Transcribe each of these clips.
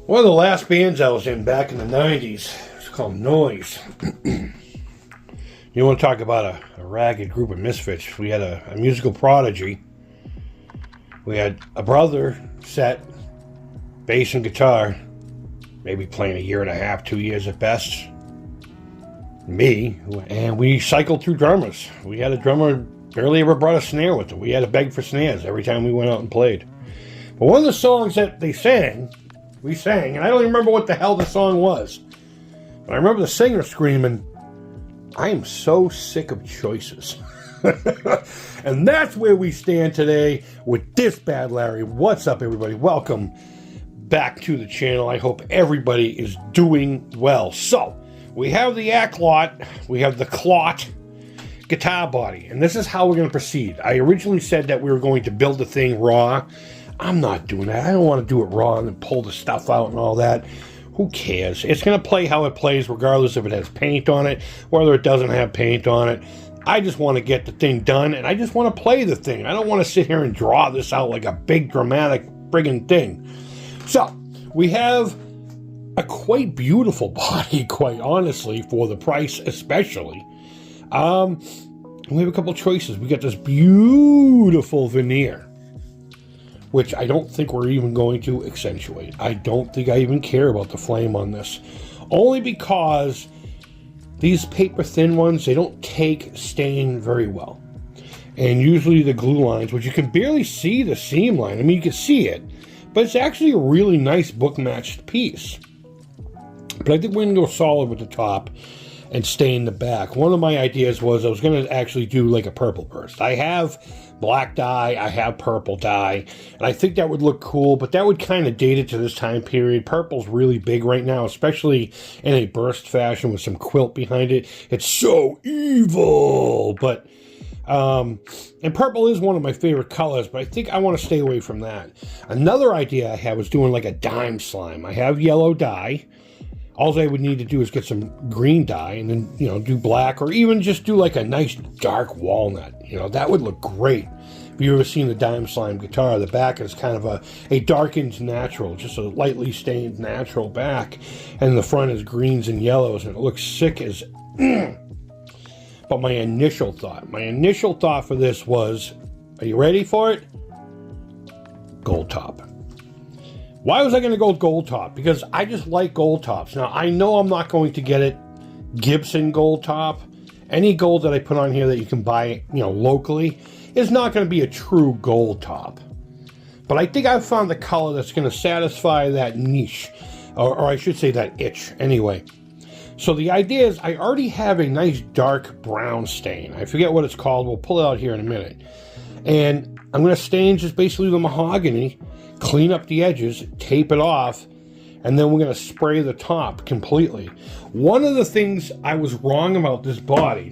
One of the last bands I was in back in the 90s, it's called Noise. You want to talk about a ragged group of misfits. We had a musical prodigy. We had a brother set, bass and guitar, maybe playing a year and a half, 2 years at best. Me, and we cycled through drummers. We had a drummer barely ever brought a snare with him. We had to beg for snares every time we went out and played. But one of the songs that we sang, and I don't even remember what the hell the song was. But I remember the singer screaming, "I am so sick of choices." And that's where we stand today with this Bad Larry. What's up, everybody? Welcome back to the channel. I hope everybody is doing well. So, we have the Aklot, we have the Aklot guitar body, and this is how we're going to proceed. I originally said that we were going to build the thing raw. I'm not doing that. I don't want to do it raw and pull the stuff out and all that. Who cares? It's going to play how it plays regardless if it has paint on it, whether it doesn't have paint on it. I just want to get the thing done, and I just want to play the thing. I don't want to sit here and draw this out like a big dramatic friggin' thing. So, we have a quite beautiful body, quite honestly, for the price especially. We have a couple choices. We got this beautiful veneer, which I don't think we're even going to accentuate. I don't think I even care about the flame on this. Only because these paper thin ones, they don't take stain very well. And usually the glue lines, which you can barely see the seam line. I mean, you can see it, but it's actually a really nice book matched piece. But I think we're going to go solid with the top and stain the back. One of my ideas was I was going to actually do like a purple burst. I have black dye, I have purple dye, and I think that would look cool, but that would kind of date it to this time period. Purple's really big right now, especially in a burst fashion with some quilt behind it. It's so evil, but and purple is one of my favorite colors, but I think I want to stay away from that. Another idea I had was doing like a dime slime. I have yellow dye. All I would need to do is get some green dye and then, you know, do black, or even just do like a nice dark walnut. You know, that would look great. If you've ever seen the dime slime guitar, the back is kind of a darkened natural, just a lightly stained natural back. And the front is greens and yellows, and it looks sick as... But my initial thought for this was, are you ready for it? Gold top. Why was I going to go with gold top? Because I just like gold tops. Now, I know I'm not going to get it Gibson gold top. Any gold that I put on here that you can buy, you know, locally is not going to be a true gold top. But I think I've found the color that's going to satisfy that niche, or I should say that itch anyway. So the idea is I already have a nice dark brown stain. I forget what it's called. We'll pull it out here in a minute. And I'm going to stain just basically the mahogany, clean up the edges, tape it off, and then we're going to spray the top completely. One of the things I was wrong about this body,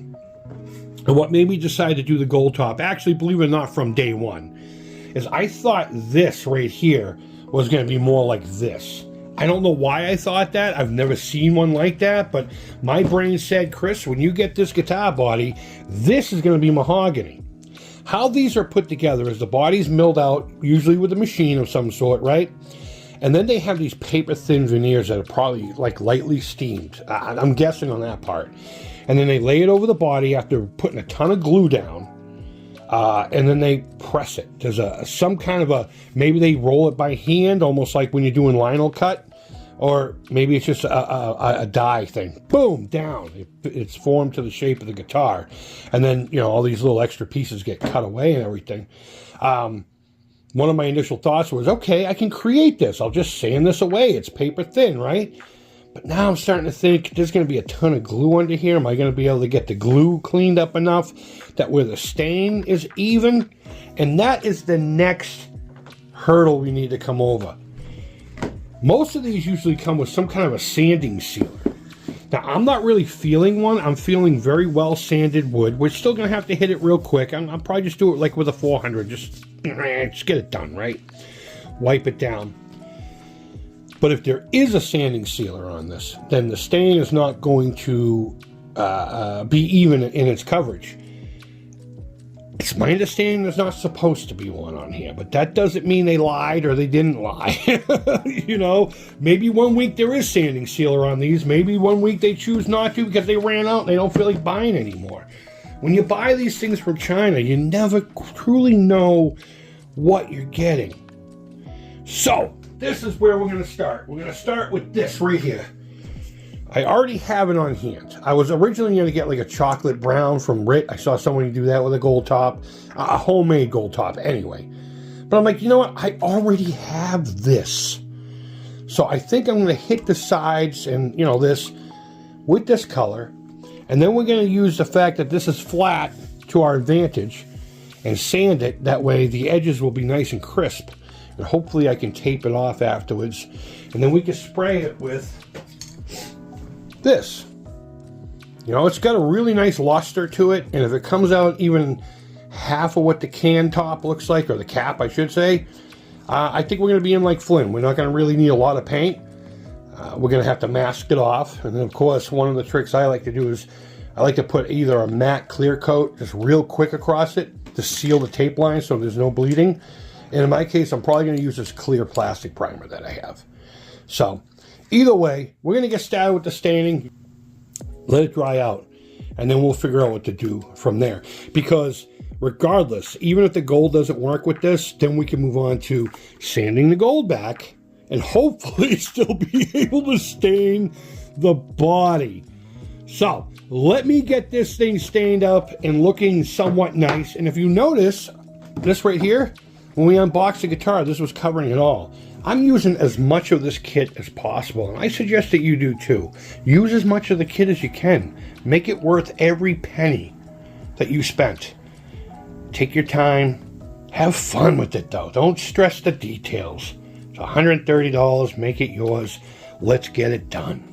and what made me decide to do the gold top, actually, believe it or not, from day one, is I thought this right here was going to be more like this. I don't know why I thought that. I've never seen one like that, but my brain said, Chris, when you get this guitar body, this is going to be mahogany. How these are put together is the body's milled out, usually with a machine of some sort, right? And then they have these paper thin veneers that are probably like lightly steamed. I'm guessing on that part. And then they lay it over the body after putting a ton of glue down. And then they press it. There's some kind of a, maybe they roll it by hand, almost like when you're doing vinyl cut. Or maybe it's just a die thing. Boom, down. It's formed to the shape of the guitar. And then, you know, all these little extra pieces get cut away and everything. One of my initial thoughts was, okay, I can create this. I'll just sand this away. It's paper thin, right? But now I'm starting to think there's going to be a ton of glue under here. Am I going to be able to get the glue cleaned up enough that where the stain is even? And that is the next hurdle we need to come over. Most of these usually come with some kind of a sanding sealer. Now, I'm not really feeling one. I'm feeling very well sanded wood. We're still going to have to hit it real quick. I'll probably just do it like with a 400. Just get it done, right? Wipe it down. But if there is a sanding sealer on this, then the stain is not going to be even in its coverage. It's my understanding there's not supposed to be one on here, but that doesn't mean they lied or they didn't lie. You know, maybe one week there is sanding sealer on these. Maybe one week they choose not to because they ran out and they don't feel like buying anymore. When you buy these things from China, you never truly know what you're getting. So, this is where we're going to start. We're going to start with this right here. I already have it on hand. I was originally going to get like a chocolate brown from Rit. I saw somebody do that with a gold top, a homemade gold top anyway. But I'm like, you know what? I already have this. So I think I'm going to hit the sides and, you know, this with this color. And then we're going to use the fact that this is flat to our advantage and sand it. That way the edges will be nice and crisp. And hopefully I can tape it off afterwards. And then we can spray it with this. You know, it's got a really nice luster to it, and if it comes out even half of what the can top looks like, or the cap I should say, I think we're going to be in like Flynn. We're not going to really need a lot of paint. We're going to have to mask it off, and then of course one of the tricks I like to do is I like to put either a matte clear coat just real quick across it to seal the tape line so there's no bleeding, and in my case I'm probably going to use this clear plastic primer that I have. So either way, we're going to get started with the staining, let it dry out, and then we'll figure out what to do from there. Because regardless, even if the gold doesn't work with this, then we can move on to sanding the gold back and hopefully still be able to stain the body. So, let me get this thing stained up and looking somewhat nice. And if you notice, this right here, when we unboxed the guitar, this was covering it all. I'm using as much of this kit as possible, and I suggest that you do too. Use as much of the kit as you can. Make it worth every penny that you spent. Take your time. Have fun with it though. Don't stress the details. It's $130. Make it yours. Let's get it done.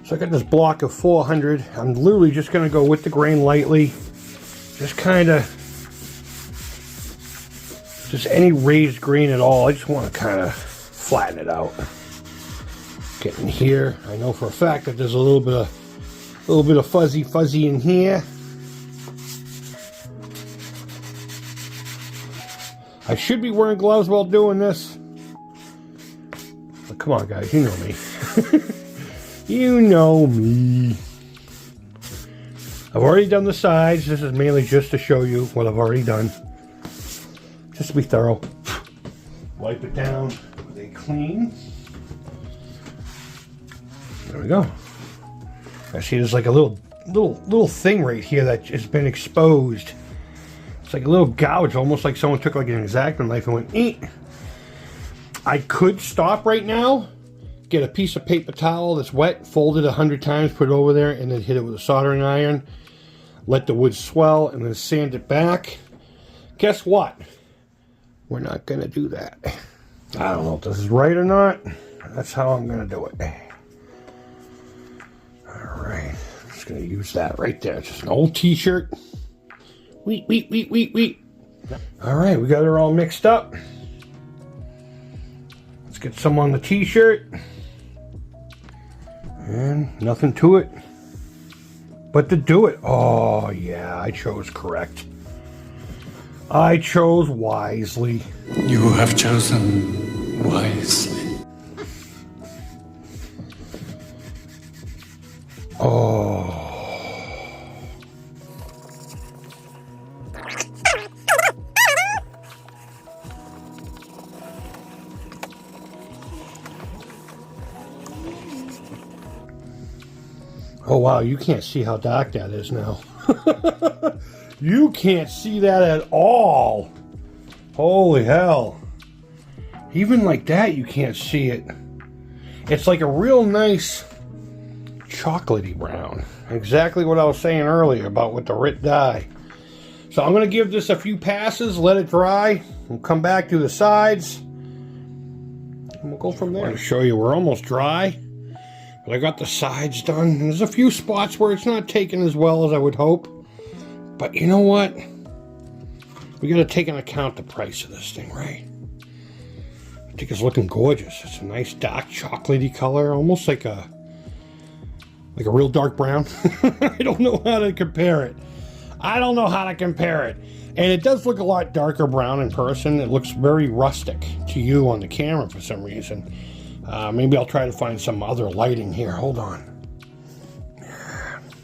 So I got this block of 400. I'm literally just going to go with the grain lightly. Just kind of, just any raised grain at all. I just want to kind of flatten it out. Get in here. I know for a fact that there's a little bit of fuzzy in here. I should be wearing gloves while doing this. But come on, guys, you know me. You know me. I've already done the sides. This is mainly just to show you what I've already done. Just to be thorough. Wipe it down with a clean. There we go. I see there's like a little thing right here that has been exposed. It's like a little gouge, almost like someone took like an X-Acto knife and went, eat. I could stop right now. Get a piece of paper towel that's wet, fold it 100 times, put it over there, and then hit it with a soldering iron. Let the wood swell, and then sand it back. Guess what? We're not going to do that. I don't know if this is right or not. That's how I'm going to do it. Alright. I'm just going to use that right there. Just an old t-shirt. Wheat. Alright, we got her all mixed up. Let's get some on the t-shirt. And nothing to it but to do it. Oh yeah, I chose correct. I chose wisely. You have chosen wisely. Oh. Oh wow, you can't see how dark that is now. You can't see that at all. Holy hell. Even like that you can't see it. It's like a real nice chocolatey brown. Exactly what I was saying earlier about with the Rit dye. So I'm going to give this a few passes, let it dry. We'll come back to the sides. And we'll go from there. I'm going to show you we're almost dry. But I got the sides done. And there's a few spots where it's not taking as well as I would hope. But you know what? We got to take into account the price of this thing, right? think it's looking gorgeous. It's a nice dark chocolatey color, almost like a real dark brown. I don't know how to compare it. And it does look a lot darker brown in person. It looks very rustic to you on the camera for some reason. Maybe I'll try to find some other lighting here. Hold on.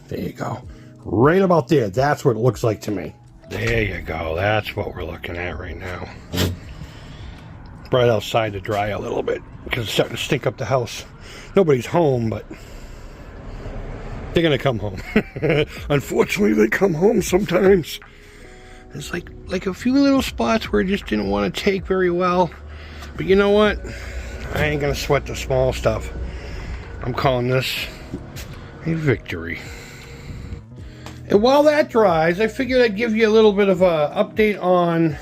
There you go. Right about there. That's what it looks like to me. There you go. That's what we're looking at right now. Right outside to dry a little bit because it's starting to stink up the house. Nobody's home, but they're going to come home. Unfortunately, they come home sometimes. There's like a few little spots where it just didn't want to take very well. But you know what? I ain't going to sweat the small stuff. I'm calling this a victory. And while that dries, I figured I'd give you a little bit of an update on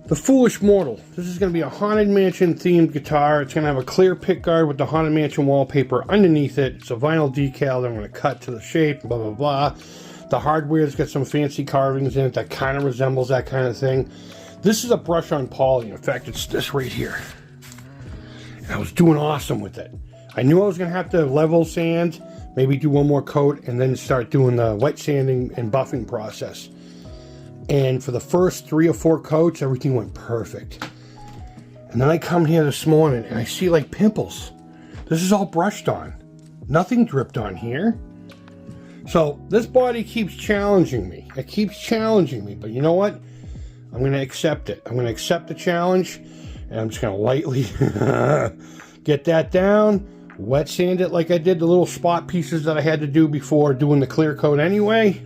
the Foolish Mortal. This is going to be a Haunted Mansion themed guitar. It's going to have a clear pickguard with the Haunted Mansion wallpaper underneath it. It's a vinyl decal that I'm going to cut to the shape, blah, blah, blah. The hardware's got some fancy carvings in it that kind of resembles that kind of thing. This is a brush-on poly. In fact, it's this right here. And I was doing awesome with it. I knew I was going to have to level sand, maybe do one more coat, and then start doing the wet sanding and buffing process. And for the first 3 or 4 coats, everything went perfect. And then I come here this morning and I see like pimples. This is all brushed on. Nothing dripped on here. So this body keeps challenging me. It keeps challenging me. But you know what? I'm going to accept it. I'm going to accept the challenge. And I'm just going to lightly get that down. Wet sand it like I did the little spot pieces that I had to do before doing the clear coat anyway.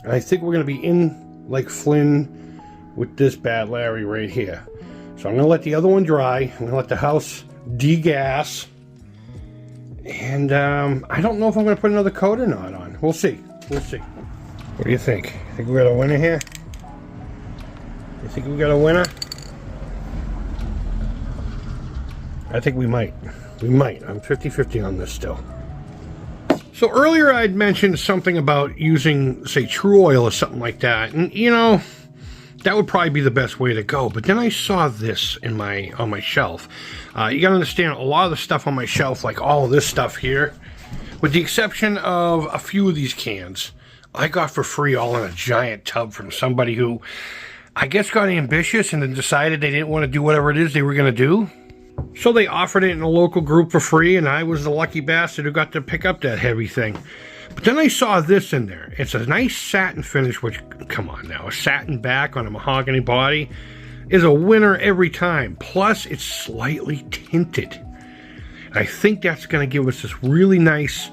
And I think we're going to be in like Flynn with this Bad Larry right here. So I'm going to let the other one dry. I'm going to let the house degas. And I don't know if I'm going to put another coat or not on. We'll see. We'll see. What do you think? Think we got a winner here? You think we got a winner? I think we might. We might. I'm 50-50 on this still. So earlier I'd mentioned something about using, say, True Oil or something like that. And, you know, that would probably be the best way to go. But then I saw this on my shelf. You got to understand, a lot of the stuff on my shelf, like all of this stuff here, with the exception of a few of these cans, I got for free all in a giant tub from somebody who, I guess, got ambitious and then decided they didn't want to do whatever it is they were going to do. So they offered it in a local group for free, and I was the lucky bastard who got to pick up that heavy thing. But then I saw this in there. It's a nice satin finish, which, come on now, a satin back on a mahogany body is a winner every time. Plus, it's slightly tinted. I think that's going to give us this really nice,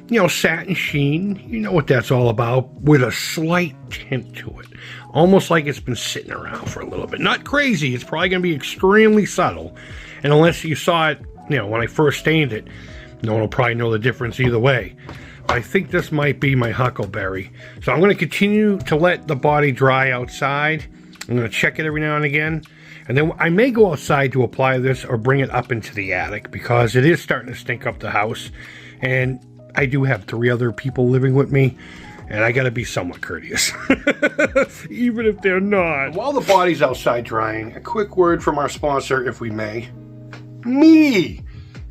you know, satin sheen. You know what that's all about, with a slight tint to it. Almost like it's been sitting around for a little bit. Not crazy. It's probably going to be extremely subtle. And unless you saw it, you know, when I first stained it, no one will probably know the difference either way. But I think this might be my Huckleberry. So I'm going to continue to let the body dry outside. I'm going to check it every now and again. And then I may go outside to apply this or bring it up into the attic because it is starting to stink up the house. And I do have 3 other people living with me. And I gotta be somewhat courteous, even if they're not. While the body's outside drying, a quick word from our sponsor, if we may. Me!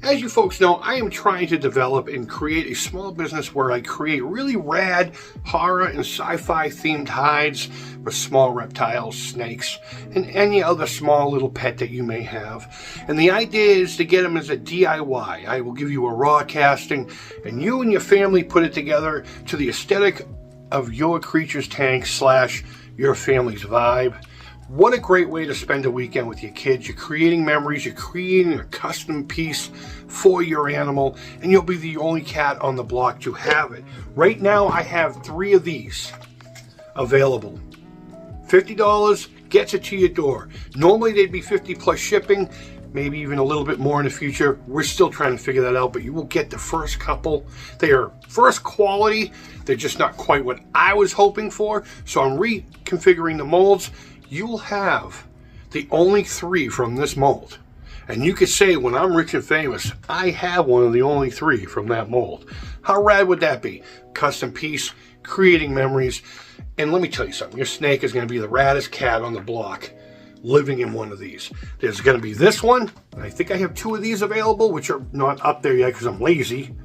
As you folks know, I am trying to develop and create a small business where I create really rad horror and sci-fi themed hides for small reptiles, snakes, and any other small little pet that you may have. And the idea is to get them as a DIY. I will give you a raw casting, and you and your family put it together to the aesthetic of your creature's tank / your family's vibe. What a great way to spend a weekend with your kids. You're creating memories, you're creating a custom piece for your animal, and you'll be the only cat on the block to have it. Right now, I have 3 of these available. $50 gets it to your door. Normally, they'd be $50 plus shipping, maybe even a little bit more in the future. We're still trying to figure that out, but you will get the first couple. They are first quality. They're just not quite what I was hoping for, so I'm reconfiguring the molds. You will have the only 3 from this mold. And you could say, when I'm rich and famous, I have one of the only 3 from that mold. How rad would that be? Custom piece, creating memories. And let me tell you something, your snake is going to be the raddest cat on the block living in one of these. There's going to be this one. I think I have 2 of these available, which are not up there yet because I'm lazy.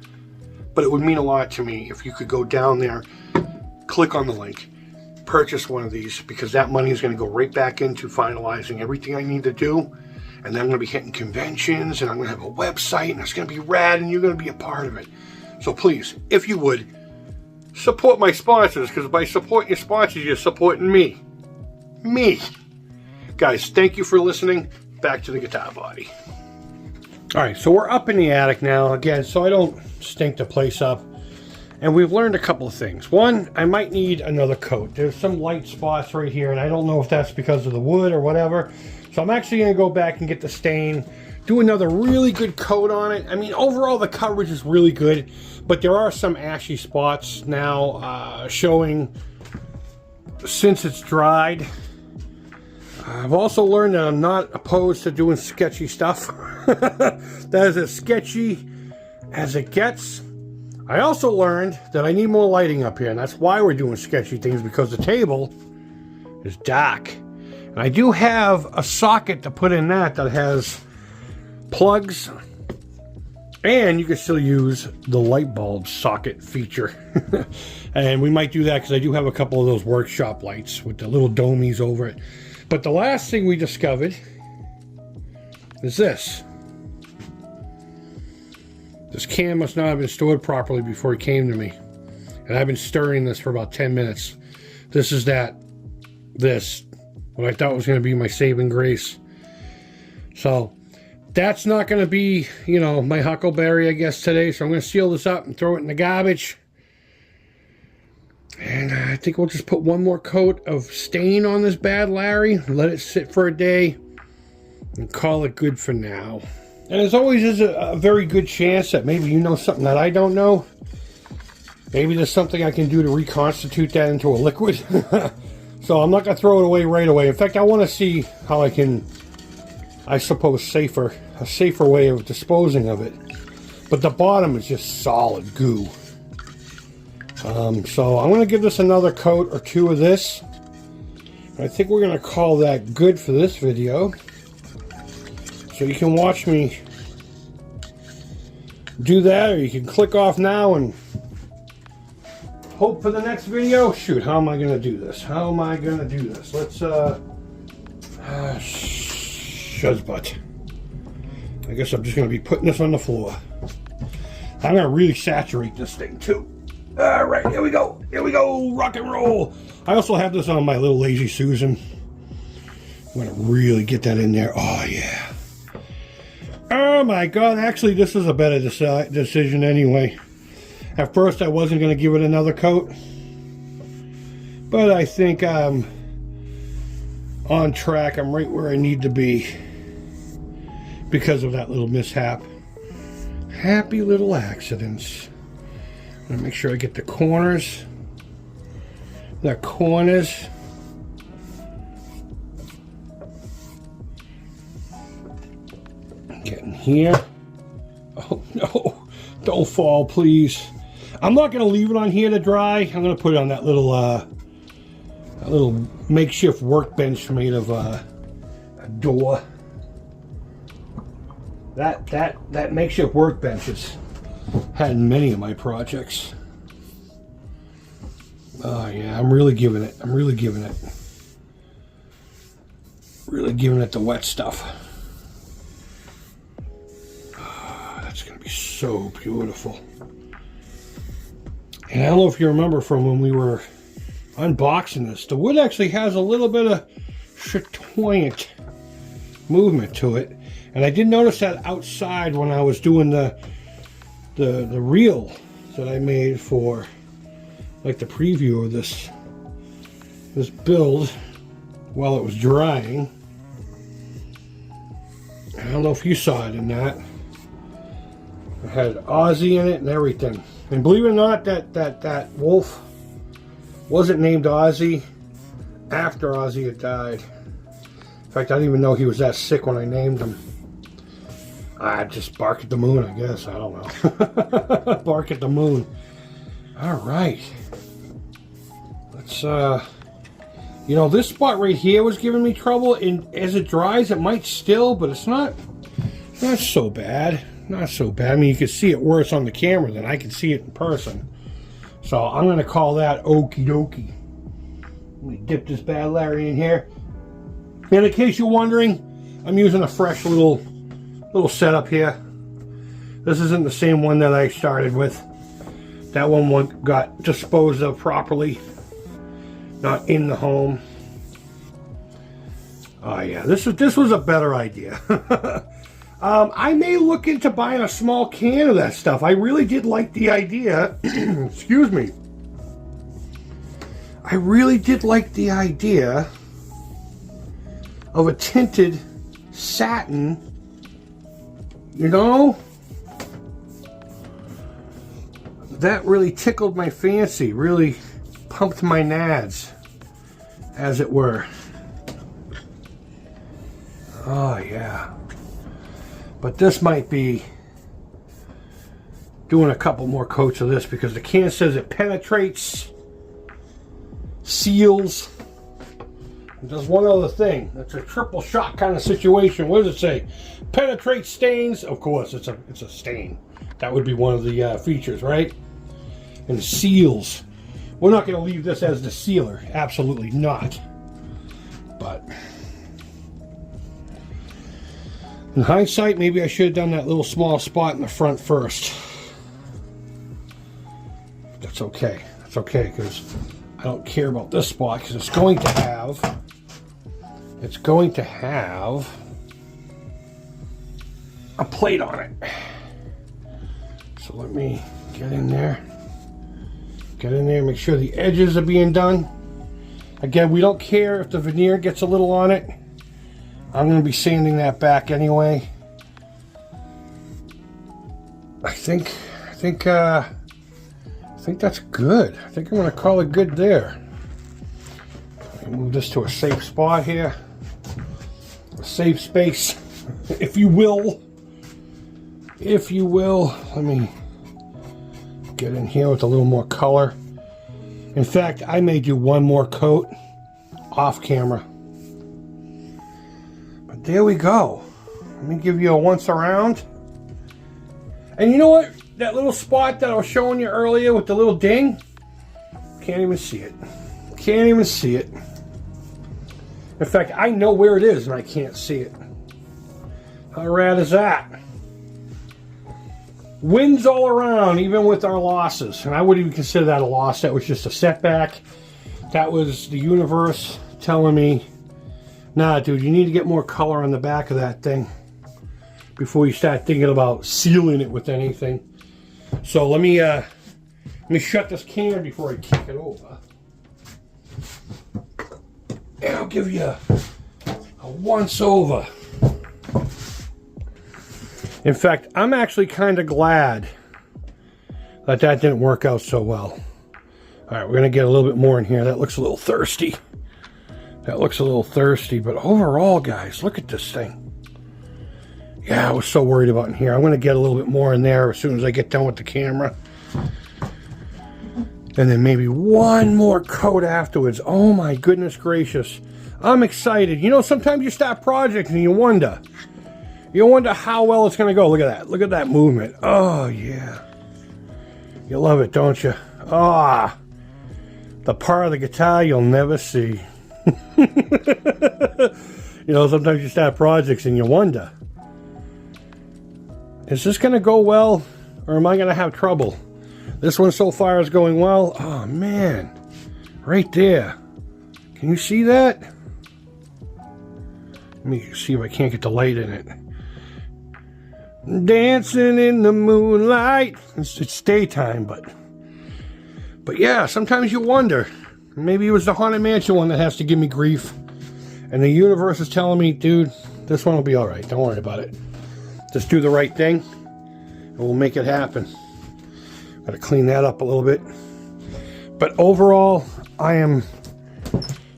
But it would mean a lot to me if you could go down there, click on the link, purchase one of these, because that money is going to go right back into finalizing everything I need to do. And then I'm going to be hitting conventions, and I'm going to have a website, and it's going to be rad, and you're going to be a part of it. So please, if you would, support my sponsors, because by supporting your sponsors, you're supporting me. Me. Guys, thank you for listening. Back to the guitar body. Alright, so we're up in the attic now, again, so I don't stink the place up. And we've learned a couple of things. One, I might need another coat. There's some light spots right here, and I don't know if that's because of the wood or whatever. So I'm actually going to go back and get the stain, do another really good coat on it. I mean, overall the coverage is really good, but there are some ashy spots now showing since it's dried. I've also learned that I'm not opposed to doing sketchy stuff. That is as sketchy as it gets. I also learned that I need more lighting up here, and that's why we're doing sketchy things, because the table is dark. And I do have a socket to put in that has plugs, and you can still use the light bulb socket feature. And we might do that because I do have a couple of those workshop lights with the little domies over it. But the last thing we discovered is this. This can must not have been stored properly before it came to me. And I've been stirring this for about 10 minutes. This is what I thought was going to be my saving grace. So that's not going to be, you know, my huckleberry, I guess, today. So I'm going to seal this up and throw it in the garbage. And I think we'll just put one more coat of stain on this bad Larry, let it sit for a day, and call it good for now. And as always, there's a very good chance that maybe you know something that I don't know. Maybe there's something I can do to reconstitute that into a liquid. So I'm not going to throw it away right away. In fact, I want to see how I can, I suppose, a safer way of disposing of it. But the bottom is just solid goo. So I'm going to give this another coat or 2 of this. I think we're going to call that good for this video. So you can watch me do that, or you can click off now and hope for the next video. Shoot, how am I going to do this? Let's, shuzbutt. I guess I'm just going to be putting this on the floor. I'm going to really saturate this thing too. All right, here we go, rock and roll. I also have this on my little Lazy Susan. I'm gonna really get that in there. Oh yeah. Oh my God, actually this is a better decision anyway. At first I wasn't gonna give it another coat, but I think I'm on track. I'm right where I need to be because of that little mishap. Happy little accidents. I'm gonna make sure I get the corners. Getting here. Oh no, don't fall, please. I'm not gonna leave it on here to dry. I'm gonna put it on that little makeshift workbench made of a door. That makeshift workbench is had in many of my projects. Oh yeah, I'm really giving it the wet stuff. Oh, that's gonna be so beautiful. And I don't know if you remember from when we were unboxing this, the wood actually has a little bit of chatoyant movement to it. And I did notice that outside when I was doing the reel that I made for like the preview of this build while it was drying. I don't know if you saw it in that. It had Ozzy in it and everything. And believe it or not, that wolf wasn't named Ozzy after Ozzy had died. In fact, I didn't even know he was that sick when I named him. I just bark at the moon, I guess. I don't know. Bark at the moon. All right. Let's You know, this spot right here was giving me trouble, and as it dries, it might still, but it's not so bad. Not so bad. I mean, you can see it worse on the camera than I can see it in person. So I'm going to call that okie dokie. Let me dip this bad Larry in here. And in case you're wondering, I'm using a fresh little setup here. This isn't the same one that I started with. That one got disposed of properly. Not in the home. Oh yeah, this was a better idea. I may look into buying a small can of that stuff. I really did like the idea. Excuse me. I really did like the idea of a tinted satin, you know? That really tickled my fancy, really pumped my nads, as it were. Oh yeah. But this might be doing a couple more coats of this because the can says it penetrates, seals, and does one other thing. It's a triple shot kind of situation. What does it say? Penetrates stains. Of course, it's a stain. That would be one of the features, right? And seals. We're not going to leave this as the sealer. Absolutely not. But in hindsight, maybe I should have done that little small spot in the front first. That's okay. That's okay, because I don't care about this spot, because it's going to have a plate on it. So let me get in there. Get in there, make sure the edges are being done. Again, we don't care if the veneer gets a little on it. I'm going to be sanding that back anyway. I think that's good. I think I'm going to call it good there. Let me move this to a safe spot here. A safe space, if you will. If you will. Let me get in here with a little more color. In fact, I may do one more coat off camera. But there we go. Let me give you a once around. And you know what? That little spot that I was showing you earlier with the little ding, can't even see it. Can't even see it. In fact, I know where it is and I can't see it. How rad is that? Winds all around, even with our losses. And I wouldn't even consider that a loss. That was just a setback. That was the universe telling me, nah, dude, you need to get more color on the back of that thing before you start thinking about sealing it with anything. So let me shut this can before I kick it over. And I'll give you a once over. In fact, I'm actually kind of glad that didn't work out so well. All right, we're going to get a little bit more in here. That looks a little thirsty. That looks a little thirsty, but overall, guys, look at this thing. Yeah, I was so worried about in here. I'm going to get a little bit more in there as soon as I get done with the camera. And then maybe one more coat afterwards. Oh my goodness gracious. I'm excited. You know, sometimes you start projects and you wonder how well it's going to go. Look at that. Look at that movement. Oh, yeah. You love it, don't you? Ah, the part of the guitar you'll never see. You know, sometimes you start projects and you wonder, is this going to go well or am I going to have trouble? This one so far is going well. Oh, man. Right there. Can you see that? Let me see if I can't get the light in it. Dancing in the moonlight. It's daytime, but yeah, sometimes you wonder. Maybe it was the Haunted Mansion one that has to give me grief. And the universe is telling me, dude, this one will be alright. Don't worry about it. Just do the right thing, and we'll make it happen. Gotta clean that up a little bit. But overall, I am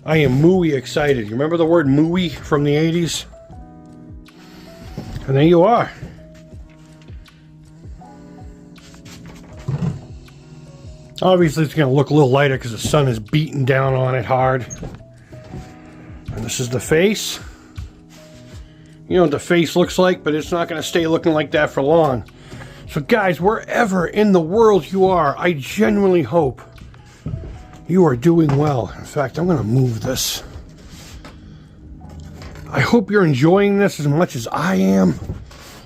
mooey excited. You remember the word mooey from the 80s? And there you are. Obviously, it's going to look a little lighter because the sun is beating down on it hard. This is the face. You know what the face looks like, but it's not going to stay looking like that for long. So guys, wherever in the world you are, I genuinely hope you are doing well. In fact, I'm going to move this. I hope you're enjoying this as much as I am.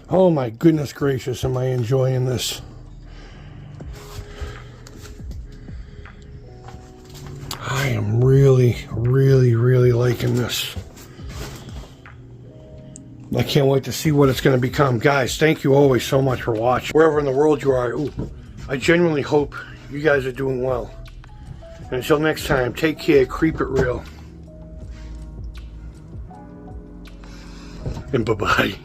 Oh my goodness gracious, am I enjoying this. I am really, really, really liking this. I can't wait to see what it's going to become. Guys, thank you always so much for watching. Wherever in the world you are, I genuinely hope you guys are doing well. And until next time, take care, creep it real. And bye-bye.